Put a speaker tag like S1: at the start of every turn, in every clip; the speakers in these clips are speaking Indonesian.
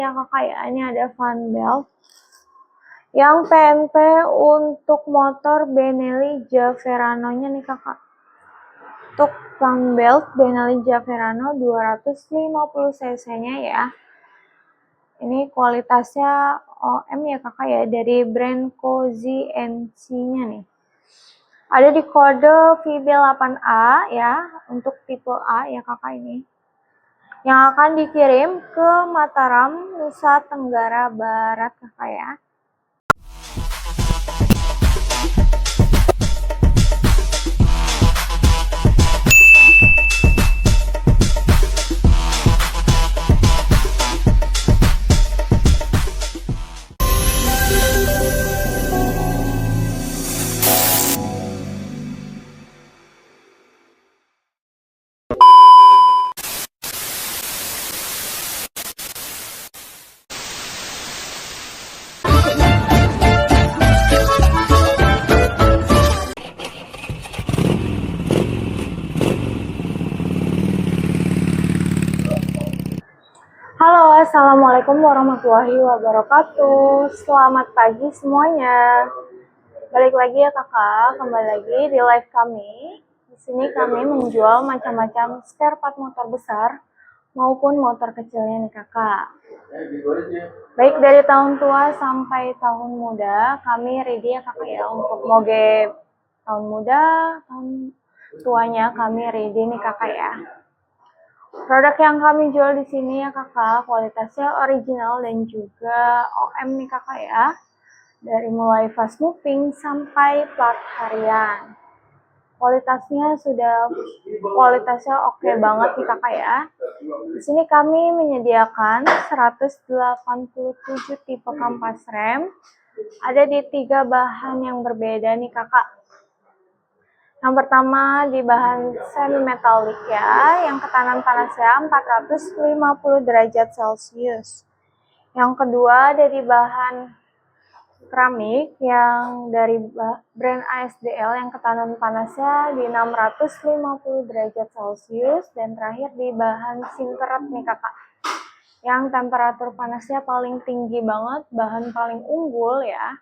S1: Ya kakak ya, ini ada fan belt yang PNP untuk motor Benelli Javerano nya nih kakak. Untuk fan belt Benelli Javerano 250 cc nya ya. Ini kualitasnya OM ya kakak ya, dari brand Cozy NC nya nih. Ada di kode VB8A ya, untuk tipe A ya kakak ini. Yang akan dikirim ke Mataram, Nusa Tenggara Barat kakak ya. Halo, assalamualaikum warahmatullahi wabarakatuh. Selamat pagi semuanya. Balik lagi ya kakak, kembali lagi di live kami. Di sini kami menjual macam-macam spare part motor besar maupun motor kecilnya nih kakak. Baik dari tahun tua sampai tahun muda, kami ready ya kakak ya untuk moge tahun muda, tahun tuanya kami ready nih kakak ya. Produk yang kami jual di sini ya kakak, kualitasnya original dan juga OM nih kakak ya. Dari mulai fast moving sampai plat harian. Kualitasnya oke banget nih kakak ya. Di sini kami menyediakan 187 tipe kampas rem. Ada di 3 bahan yang berbeda nih kakak. Yang pertama di bahan semi metalik ya, yang ketahanan panasnya 450 derajat Celcius. Yang kedua dari bahan keramik yang dari brand ASDL yang ketahanan panasnya di 650 derajat Celcius. Dan terakhir di bahan singkeret nih kakak, yang temperatur panasnya paling tinggi banget, bahan paling unggul ya.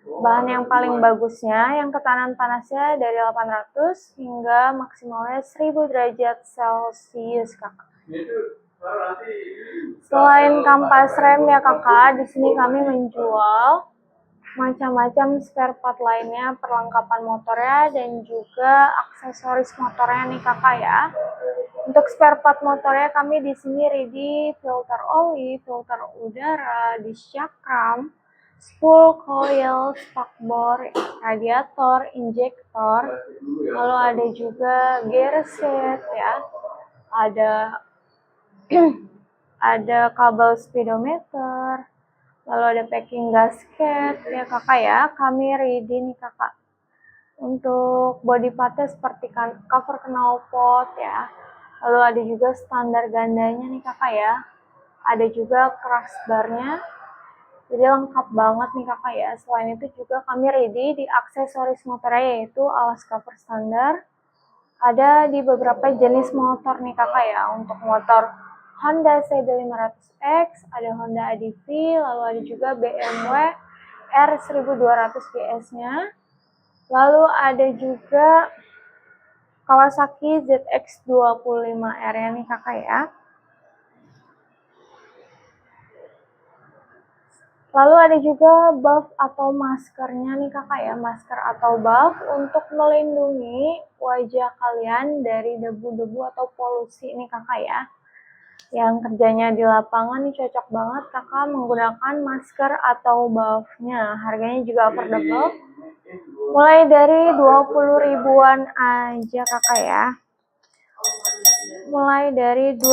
S1: Bahan yang paling bagusnya yang ketahanan panasnya dari 800 hingga maksimalnya 1000 derajat Celcius kakak. Selain kampas rem ya kakak, di sini kami menjual macam-macam spare part lainnya, perlengkapan motornya dan juga aksesoris motornya nih kakak ya. Untuk spare part motornya kami di sini ready filter oli, filter udara, disk cakram, spool coil, spakbor, radiator, injektor, lalu ada juga gear set ya, ada kabel speedometer, lalu ada packing gasket ya kakak ya. Kami ready nih kakak. Untuk body partnya seperti cover knalpot ya, lalu ada juga standar gandanya nih kakak ya, ada juga crash barnya. Jadi lengkap banget nih kakak ya. Selain itu juga kami ready di aksesoris motornya, yaitu alas cover standar. Ada di beberapa jenis motor nih kakak ya. Untuk motor Honda CB500X, ada Honda ADV, lalu ada juga BMW R1200 GS-nya. Lalu ada juga Kawasaki ZX25R-nya nih kakak ya. Lalu ada juga buff atau maskernya nih kakak ya, masker atau buff untuk melindungi wajah kalian dari debu-debu atau polusi nih kakak ya. Yang kerjanya di lapangan nih cocok banget kakak menggunakan masker atau buffnya. Harganya juga affordable, mulai dari 20 ribuan aja kakak ya. Mulai dari 20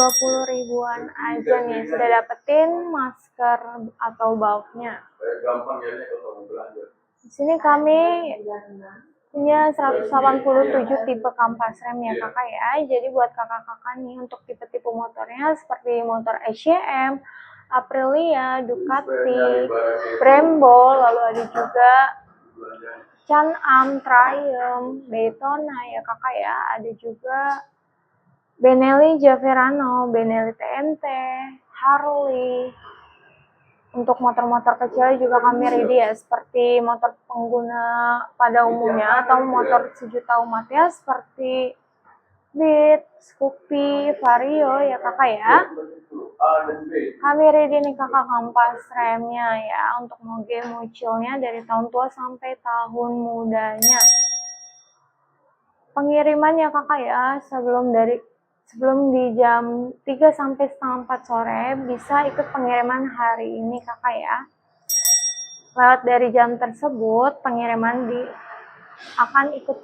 S1: ribuan aja nih sudah dapetin masker atau buffnya. Di sini kami punya 187 tipe kampas rem ya kakak ya. Jadi buat kakak-kakak nih untuk tipe-tipe motornya seperti motor HCM, Aprilia, Ducati, Brembo, lalu ada juga Can-Am, Triumph, Daytona ya kakak ya. Ada juga Benelli Javerano, Benelli TNT, Harley, Untuk motor-motor kecil juga kami ready ya, seperti motor pengguna pada umumnya atau motor sejuta umat ya, seperti Beat, Scoopy, Vario ya kakak ya. Kami ready nih kakak kampas remnya ya, untuk moge mucilnya dari tahun tua sampai tahun mudanya. Pengiriman ya kakak ya, sebelum di jam 3 sampai setengah 4 sore bisa ikut pengiriman hari ini kakak ya. Lewat dari jam tersebut pengiriman akan ikut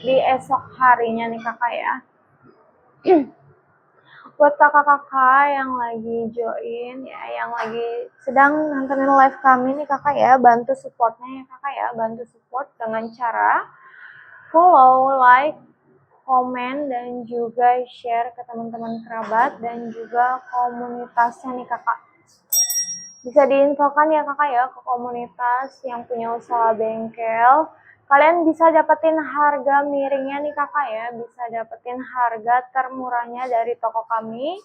S1: di esok harinya nih kakak ya. Buat kakak-kakak yang lagi join ya, yang lagi sedang nontonin live kami nih kakak ya, bantu supportnya ya kakak ya, bantu support dengan cara follow, like, komen, dan juga share ke teman-teman kerabat dan juga komunitasnya nih kakak. Bisa diinfokan ya kakak ya ke komunitas yang punya usaha bengkel. Kalian bisa dapetin harga miringnya nih kakak ya, bisa dapetin harga termurahnya dari toko kami.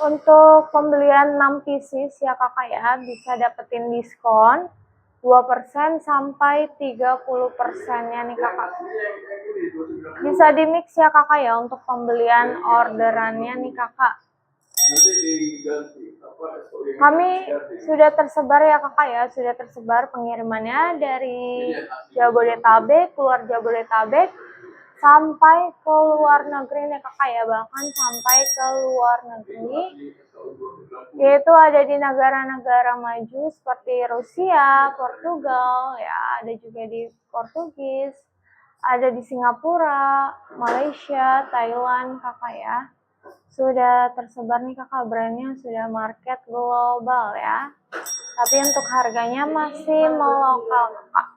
S1: Untuk pembelian 6 pieces ya kakak ya, bisa dapetin diskon 2% sampai 30%-nya nih kakak. Bisa di mix ya kakak ya untuk pembelian orderannya nih kakak. Kami sudah tersebar ya kakak ya, sudah tersebar pengirimannya dari Jabodetabek, keluar Jabodetabek, sampai ke luar negeri nih kakak ya, bahkan sampai ke luar negeri, yaitu ada di negara-negara maju seperti Rusia, Portugal, ya ada juga di Portugis, ada di Singapura, Malaysia, Thailand kakak ya. Sudah tersebar nih kakak, brandnya sudah market global ya, tapi untuk harganya masih melokal kakak.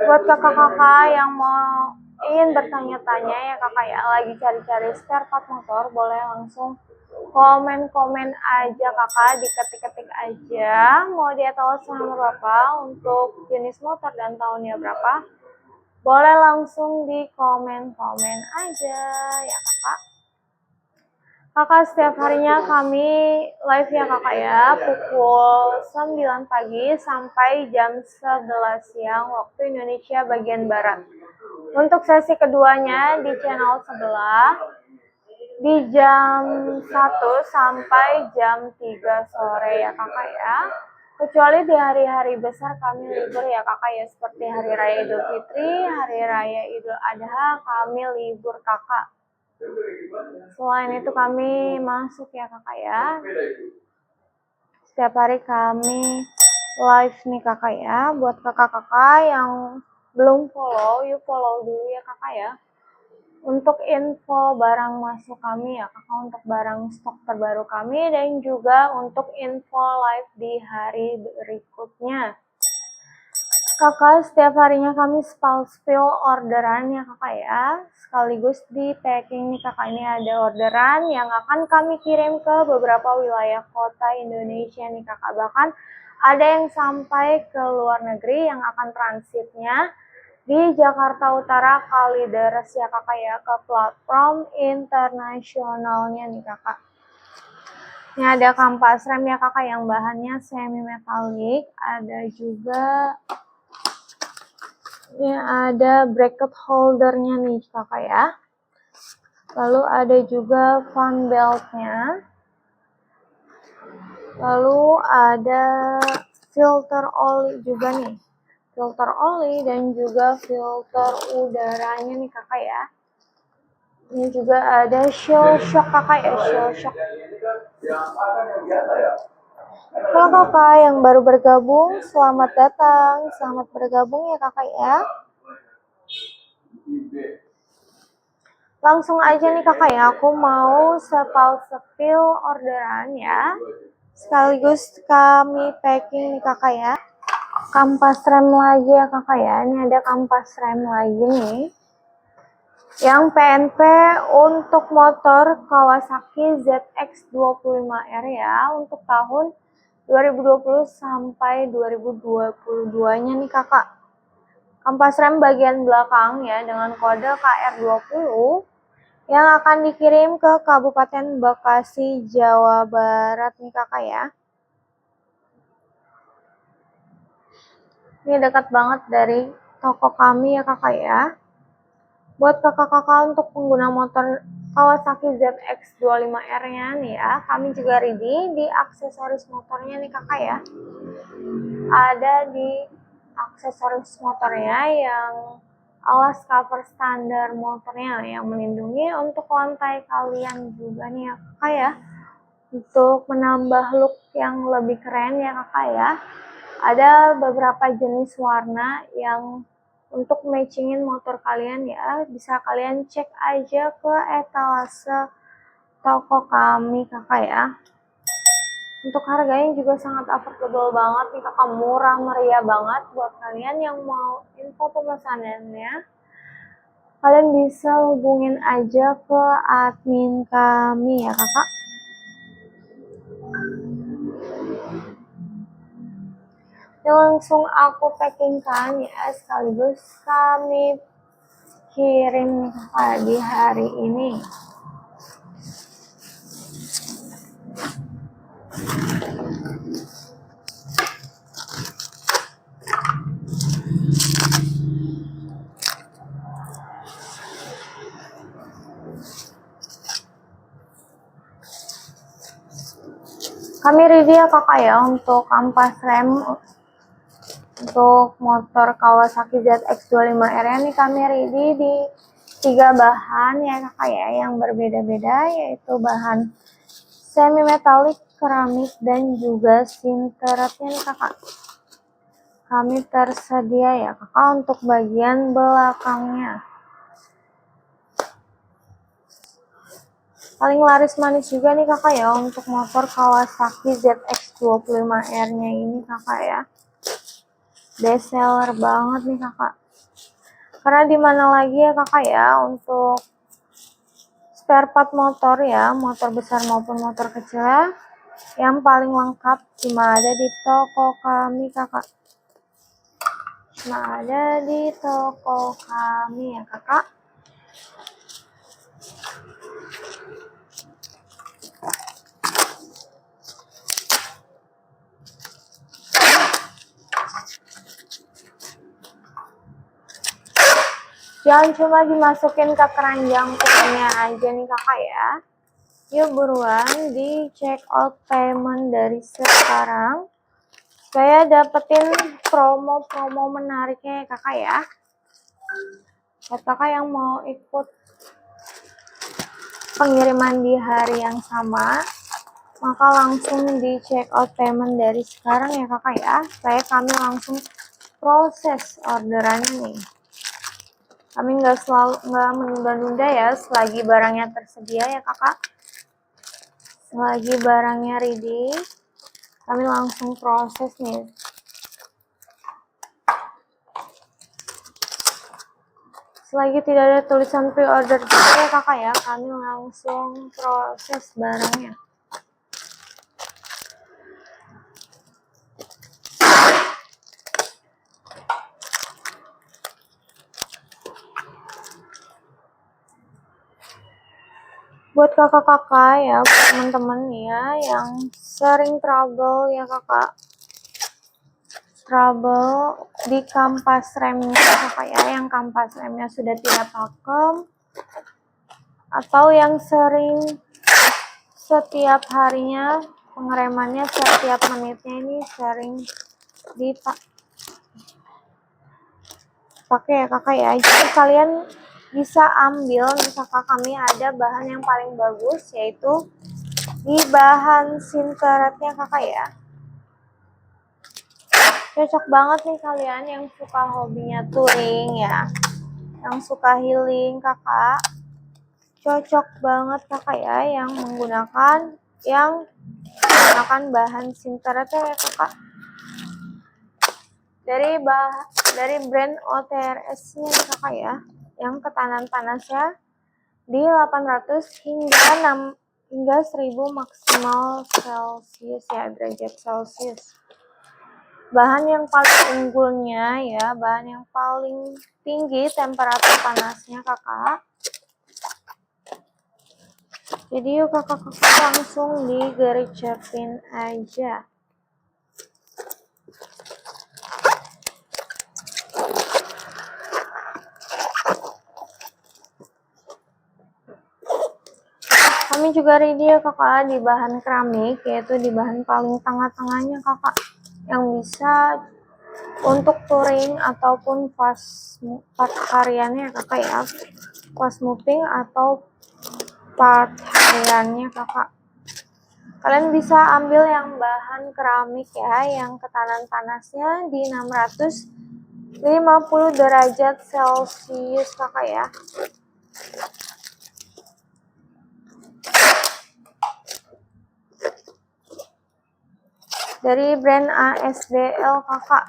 S1: Buat kakak-kakak yang ingin bertanya-tanya ya kakak ya, lagi cari-cari spare part motor, boleh langsung komen-komen aja kakak, diketik-ketik aja mau di etalase nomor berapa, untuk jenis motor dan tahunnya berapa, boleh langsung di komen-komen aja ya kakak. Kakak, setiap harinya kami live ya kakak ya, pukul 9 pagi sampai jam 11 siang waktu Indonesia bagian Barat. Untuk sesi keduanya di channel sebelah di jam 1 sampai jam 3 sore ya kakak ya. Kecuali di hari-hari besar kami libur ya kakak ya, seperti Hari Raya Idul Fitri, Hari Raya Idul Adha, kami libur kakak. Selain itu kami masuk ya kakak ya. Setiap hari kami live nih kakak ya. Buat kakak-kakak yang belum follow, yuk follow dulu ya kakak ya. Untuk info barang masuk kami ya kakak, untuk barang stok terbaru kami, dan juga untuk info live di hari berikutnya. Kakak, setiap harinya kami spill orderan ya kakak ya, sekaligus di packing nih kakak. Ini ada orderan yang akan kami kirim ke beberapa wilayah kota Indonesia nih kakak, bahkan ada yang sampai ke luar negeri yang akan transitnya di Jakarta Utara Kalideres ya kakak ya, ke platform internasionalnya nih kakak. Ini ada kampas rem ya kakak yang bahannya semi metalik, ada juga ini ada bracket holdernya nih kakak ya. Lalu ada juga fan beltnya. Lalu ada filter oli juga nih. Filter oli dan juga filter udaranya nih kakak ya. Ini juga ada shield shock kakak ya, shield shock. Kalau kakak yang baru bergabung, selamat datang, selamat bergabung ya kakak ya. Langsung aja nih kakak ya, aku mau sepil orderan ya, sekaligus kami packing nih kakak ya. Kampas rem lagi ya kakak ya, ini ada kampas rem lagi nih, yang PNP untuk motor Kawasaki ZX25R ya, untuk tahun 2020 sampai 2022 nya nih kakak. Kampas rem bagian belakang ya dengan kode KR20 yang akan dikirim ke Kabupaten Bekasi, Jawa Barat nih kakak ya. Ini dekat banget dari toko kami ya kakak ya. Buat kakak-kakak untuk pengguna motor Kawasaki ZX25R-nya nih ya, kami juga ready di aksesoris motornya nih kakak ya. Ada di aksesoris motornya yang alas cover standar motornya yang melindungi untuk lantai kalian juga nih ya kakak ya. Untuk menambah look yang lebih keren ya kakak ya, ada beberapa jenis warna yang untuk matchingin motor kalian ya, bisa kalian cek aja ke etalase toko kami kakak ya. Untuk harganya juga sangat affordable banget nih kakak, murah meriah banget. Buat kalian yang mau info pemesanannya, kalian bisa hubungin aja ke admin kami ya kakak. Ini langsung aku packingkan ya, sekaligus kami kirim kakak di hari ini. Kami ready ya kakak ya untuk ampas rem untuk motor Kawasaki ZX25R ini. Kami ready di 3 bahan ya kakak ya, yang berbeda-beda, yaitu bahan semi metalik, keramik, dan juga sinteretnya nih kakak. Kami tersedia ya kakak untuk bagian belakangnya. Paling laris manis juga nih kakak ya untuk motor Kawasaki ZX25R-nya ini kakak ya. Best seller banget nih kakak. Karena di mana lagi ya kakak ya, untuk spare part motor ya, motor besar maupun motor kecil ya, yang paling lengkap cuma ada di toko kami kakak. Cuma ada di toko kami ya kakak. Jangan cuma dimasukin ke keranjang punya aja nih kakak ya. Yuk buruan di check out payment dari sekarang, supaya dapetin promo-promo menariknya ya kakak ya. Buat kakak yang mau ikut pengiriman di hari yang sama, maka langsung di check out payment dari sekarang ya kakak ya, supaya kami langsung proses orderannya nih. Kami nggak menunda-nunda ya, selagi barangnya tersedia ya kakak. Selagi barangnya ready, kami langsung proses nih. Selagi tidak ada tulisan pre-order juga ya kakak ya, kami langsung proses barangnya. Buat kakak-kakak ya, buat teman-teman ya yang sering trouble ya kakak, trouble di kampas remnya kakak ya, yang kampas remnya sudah tidak pakem, atau yang sering setiap harinya pengeremannya setiap menitnya ini sering dipakai ya kakak ya. Jadi kalian bisa ambil, misalkan kami ada bahan yang paling bagus, yaitu di bahan sinteretnya kakak ya. Cocok banget nih kalian yang suka hobinya touring ya, yang suka healing kakak. Cocok banget kakak ya yang menggunakan bahan sinteretnya ya kakak. Dari brand OTRS nya kakak ya, yang ketahanan panasnya di 800 hingga 1000 maksimal Celsius ya, derajat Celsius. Bahan yang paling unggulnya ya, bahan yang paling tinggi temperatur panasnya kakak. Jadi yuk kakak-kakak langsung digercepin aja. Ini juga ready ya kakak, di bahan keramik, yaitu di bahan paling tengah-tengahnya kakak, yang bisa untuk touring ataupun part hariannya kakak ya, fast moving atau part hariannya kakak. Kalian bisa ambil yang bahan keramik ya, yang ketahanan panasnya di 650 derajat Celcius kakak ya. Dari brand ASDL kakak,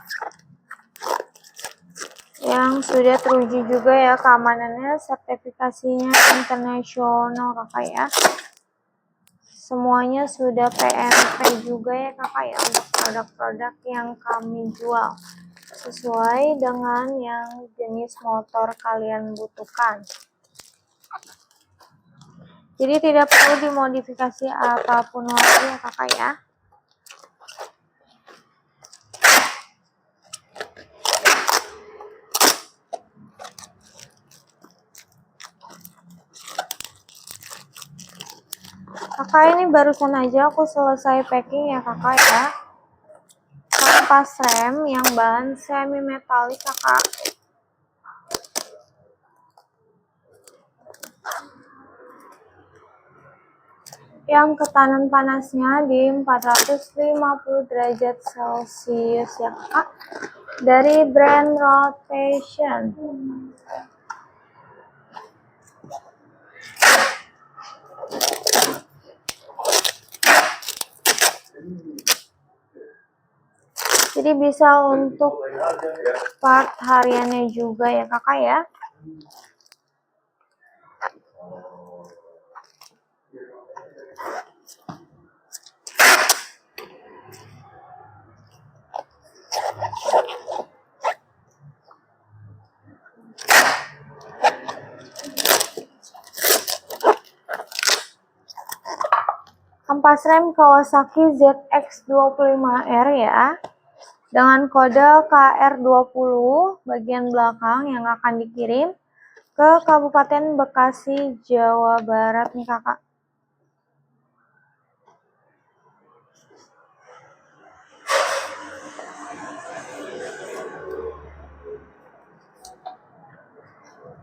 S1: yang sudah teruji juga ya keamanannya, sertifikasinya internasional kakak ya. Semuanya sudah PMP juga ya kakak ya, untuk produk-produk yang kami jual sesuai dengan yang jenis motor kalian butuhkan. Jadi tidak perlu dimodifikasi apapun lagi ya kakak ya. Kakak, ini barusan aja aku selesai packing ya kakak ya. Kampas rem yang bahan semi metalik kakak. Yang ketahanan panasnya di 450 derajat Celcius ya kakak. Dari brand Rotation. Jadi bisa untuk part hariannya juga ya kakak ya. Kampas rem Kawasaki ZX25R ya, dengan kode KR20 bagian belakang yang akan dikirim ke Kabupaten Bekasi, Jawa Barat nih kakak.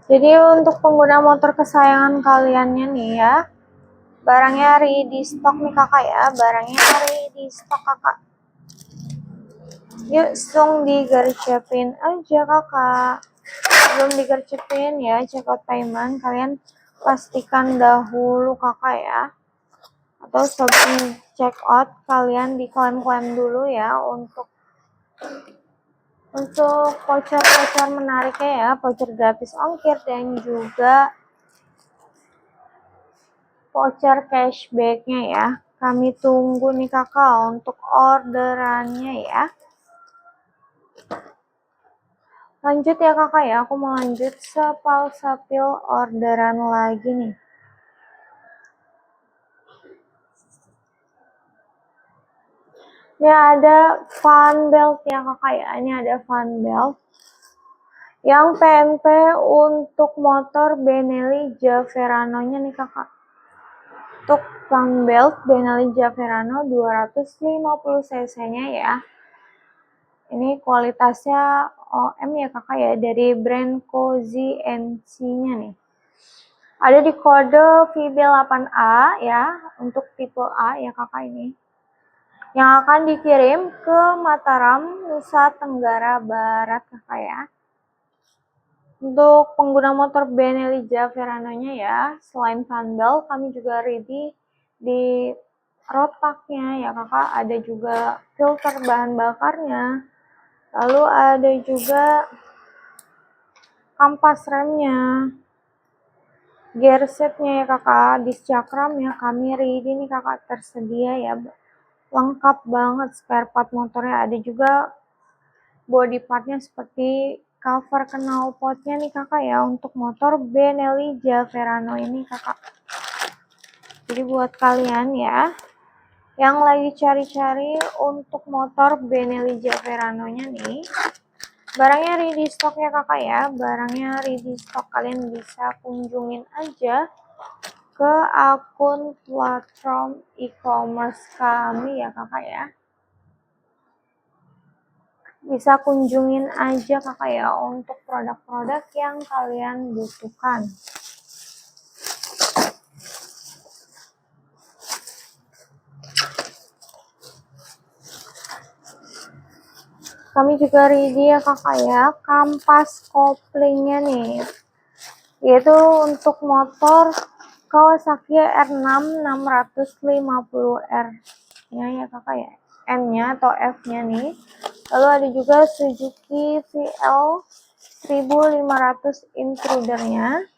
S1: Jadi untuk pengguna motor kesayangan kaliannya nih ya, barangnya ready stock nih kakak ya, barangnya ready stock kakak. Yuk langsung digercepin aja kakak. Belum digercepin ya, check out payment kalian pastikan dahulu kakak ya. Atau sebelum check out kalian diklaim-klaim dulu ya untuk voucher-voucher menariknya ya, voucher gratis ongkir dan juga voucher cashbacknya ya. Kami tunggu nih kakak untuk orderannya ya. Lanjut ya kakak ya, aku mau lanjut sapil orderan lagi nih. Ini ada fan belt ya kakak ya, ini ada fan belt yang PMP untuk motor Benelli Javerano-nya nih kakak. Untuk fan belt Benelli Javerano 250 cc-nya ya. Ini kualitasnya OM ya kakak ya, dari brand Cozy NC-nya nih. Ada di kode VB8A ya, untuk tipe A ya kakak ini. Yang akan dikirim ke Mataram, Nusa Tenggara Barat kakak ya. Untuk pengguna motor Benelli Javerano-nya ya, selain fan belt kami juga ready di rotaknya ya kakak, ada juga filter bahan bakarnya, lalu ada juga kampas remnya, gear setnya ya kakak, disc cakram ya kami ready nih kakak, tersedia ya, lengkap banget spare part motornya. Ada juga body partnya seperti cover knalpotnya nih kakak ya, untuk motor Benelli Javerano ini kakak. Jadi buat kalian ya yang lagi cari-cari untuk motor Benelli Javerano-nya nih, barangnya ready stock ya kakak ya, barangnya ready stock, kalian bisa kunjungin aja ke akun platform e-commerce kami ya kakak ya. Bisa kunjungin aja kakak ya untuk produk-produk yang kalian butuhkan. Kami juga ready ya kakak ya, kampas koplingnya nih, yaitu untuk motor Kawasaki R6 650R nya ya kakak ya, N nya atau F nya nih. Lalu ada juga Suzuki VL 1500 intrudernya.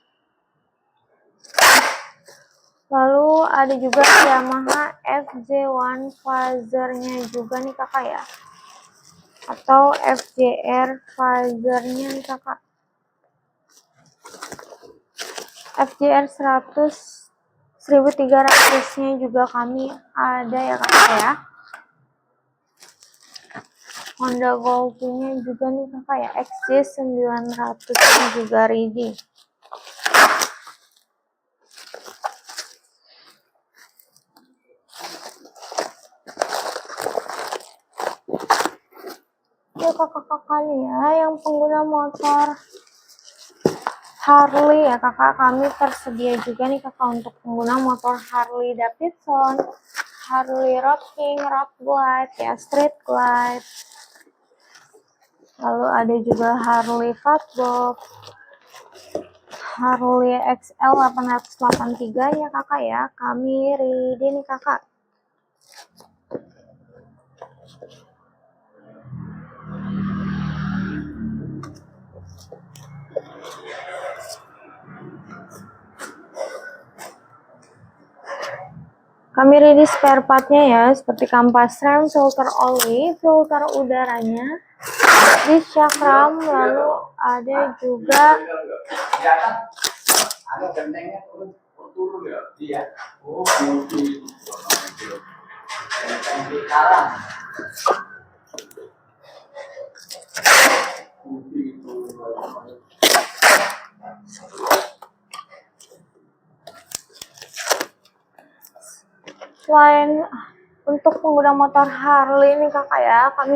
S1: Lalu ada juga Yamaha FZ1 Fazernya juga nih kakak ya, atau FJR Fazernya nih kakak. FJR 100 1300 nya juga kami ada ya kakak ya. Honda Golf-nya juga nih kakak ya, XJ900 nya juga ready. Ya kakak-kakak nih ya yang pengguna motor Harley ya kakak, kami tersedia juga nih kakak untuk pengguna motor Harley Davidson, Harley Road King, Road Glide ya, Street Glide. Lalu ada juga Harley Fatbob, Harley XL 883 ya kakak ya, kami ready nih kakak. Kami ready spare partnya ya, seperti kampas rem, filter oli, filter udaranya, disc cakram, lalu ada juga selain untuk pengguna motor Harley nih kakak ya, kami